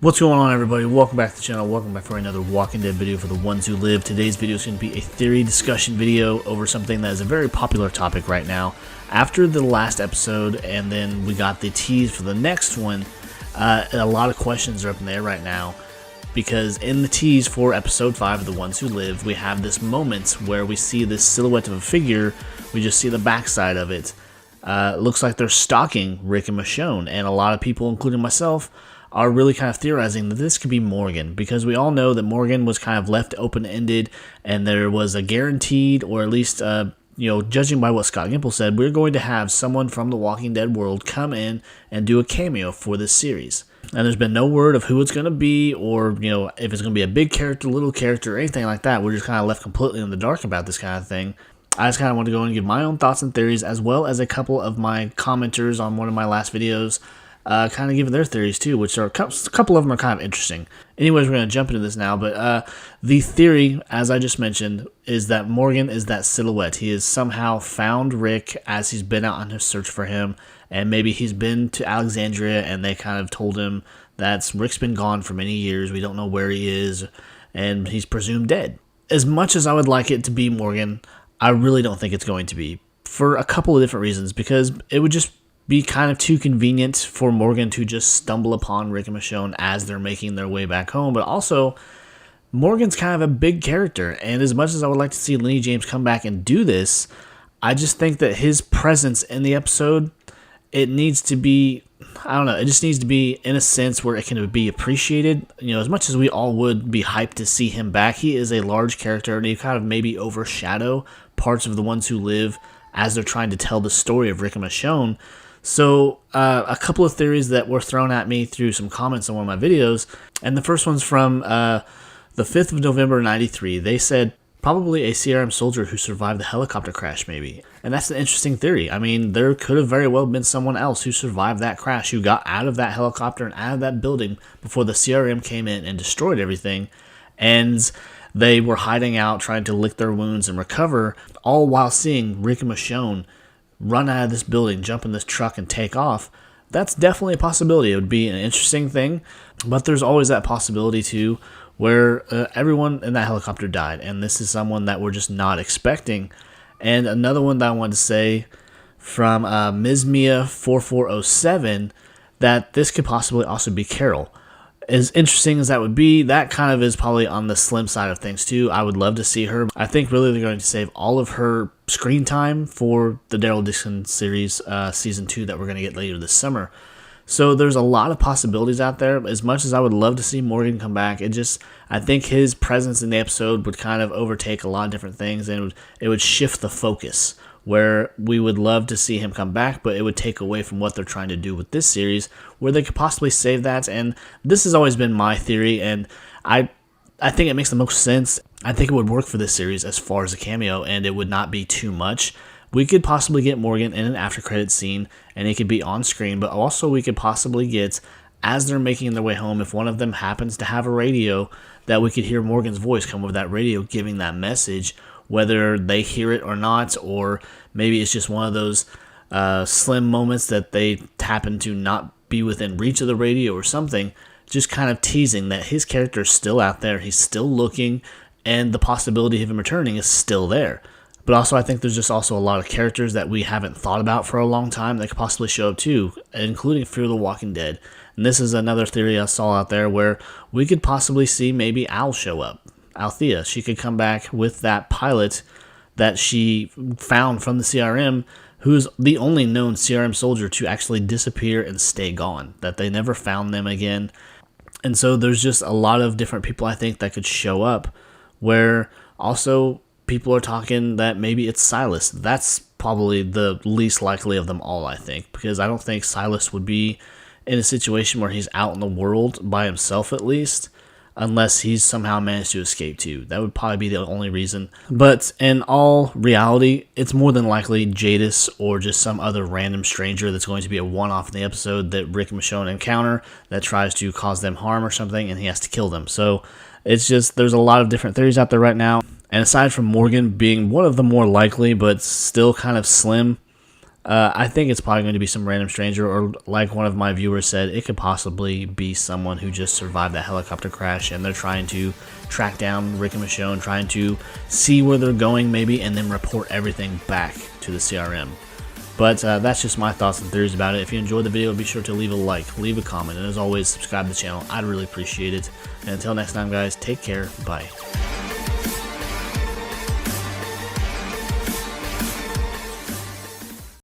What's going on, everybody? Welcome back to the channel. Welcome back for another Walking Dead video for the ones who live. Today's video is going to be a theory discussion video over something that is a very popular topic right now. After the last episode, and then we got the tease for the next one, a lot of questions are up in the air right now. Because in the tease for episode 5 of The Ones Who Live, we have this moment where we see this silhouette of a figure. We just see the backside of it. It looks like they're stalking Rick and Michonne, and a lot of people, including myself, are really kind of theorizing that this could be Morgan, because we all know that Morgan was kind of left open-ended, and there was a guaranteed, or at least, judging by what Scott Gimple said, we're going to have someone from the Walking Dead world come in and do a cameo for this series. And there's been no word of who it's going to be, or, if it's going to be a big character, little character, or anything like that. We're just kind of left completely in the dark about this kind of thing. I just kind of want to go and give my own thoughts and theories, as well as a couple of my commenters on one of my last videos, kind of giving their theories too, which are a couple of them are kind of interesting. Anyways, we're going to jump into this now, but the theory, as I just mentioned, is that Morgan is that silhouette. He has somehow found Rick as he's been out on his search for him, and maybe he's been to Alexandria and they kind of told him that Rick's been gone for many years, we don't know where he is, and he's presumed dead. As much as I would like it to be Morgan, I really don't think it's going to be, for a couple of different reasons, because it would just be kind of too convenient for Morgan to just stumble upon Rick and Michonne as they're making their way back home. But also, Morgan's kind of a big character, and as much as I would like to see Lenny James come back and do this, I just think that his presence in the episode, it needs to be, it just needs to be in a sense where it can be appreciated. As much as we all would be hyped to see him back, he is a large character, and he kind of maybe overshadow parts of The Ones Who Live as they're trying to tell the story of Rick and Michonne. So, a couple of theories that were thrown at me through some comments on one of my videos, and the first one's from the 5th of November, 93. They said, probably a CRM soldier who survived the helicopter crash, maybe. And that's an interesting theory. I mean, there could have very well been someone else who survived that crash, who got out of that helicopter and out of that building before the CRM came in and destroyed everything, and they were hiding out, trying to lick their wounds and recover, all while seeing Rick and Michonne run out of this building, jump in this truck, and take off. That's definitely a possibility. It would be an interesting thing, but there's always that possibility too, where everyone in that helicopter died, and this is someone that we're just not expecting. And another one that I wanted to say from Ms. Mia 4407, that this could possibly also be Carol. As interesting as that would be, that kind of is probably on the slim side of things too. I would love to see her. I think really they're going to save all of her screen time for the Daryl Dixon series, season 2, that we're going to get later this summer. So there's a lot of possibilities out there. As much as I would love to see Morgan come back, I think his presence in the episode would kind of overtake a lot of different things, and it would shift the focus, where we would love to see him come back, but it would take away from what they're trying to do with this series, where they could possibly save that. And this has always been my theory, and I think it makes the most sense. I think it would work for this series as far as a cameo, and it would not be too much. We could possibly get Morgan in an after-credit scene, and it could be on screen, but also we could possibly get, as they're making their way home, if one of them happens to have a radio, that we could hear Morgan's voice come over that radio giving that message, whether they hear it or not, or maybe it's just one of those slim moments that they happen to not be within reach of the radio or something, just kind of teasing that his character is still out there, he's still looking, and the possibility of him returning is still there. But also, I think there's just also a lot of characters that we haven't thought about for a long time that could possibly show up too, including Fear the Walking Dead. And this is another theory I saw out there where we could possibly see maybe Al show up. Althea, she could come back with that pilot that she found from the CRM, who's the only known CRM soldier to actually disappear and stay gone, that they never found them again. And so there's just a lot of different people I think that could show up, where also people are talking that maybe it's Silas. That's probably the least likely of them all, I think, because I don't think Silas would be in a situation where he's out in the world by himself, at least, unless he's somehow managed to escape too. That would probably be the only reason. But in all reality, it's more than likely Jadis or just some other random stranger that's going to be a one-off in the episode that Rick and Michonne encounter that tries to cause them harm or something, and he has to kill them. So it's just, there's a lot of different theories out there right now. And aside from Morgan being one of the more likely, but still kind of slim, I think it's probably going to be some random stranger, or like one of my viewers said, it could possibly be someone who just survived that helicopter crash and they're trying to track down Rick and Michonne, trying to see where they're going maybe, and then report everything back to the CRM. But that's just my thoughts and theories about it. If you enjoyed the video, be sure to leave a like, leave a comment, and as always, subscribe to the channel. I'd really appreciate it. And until next time, guys, take care. Bye.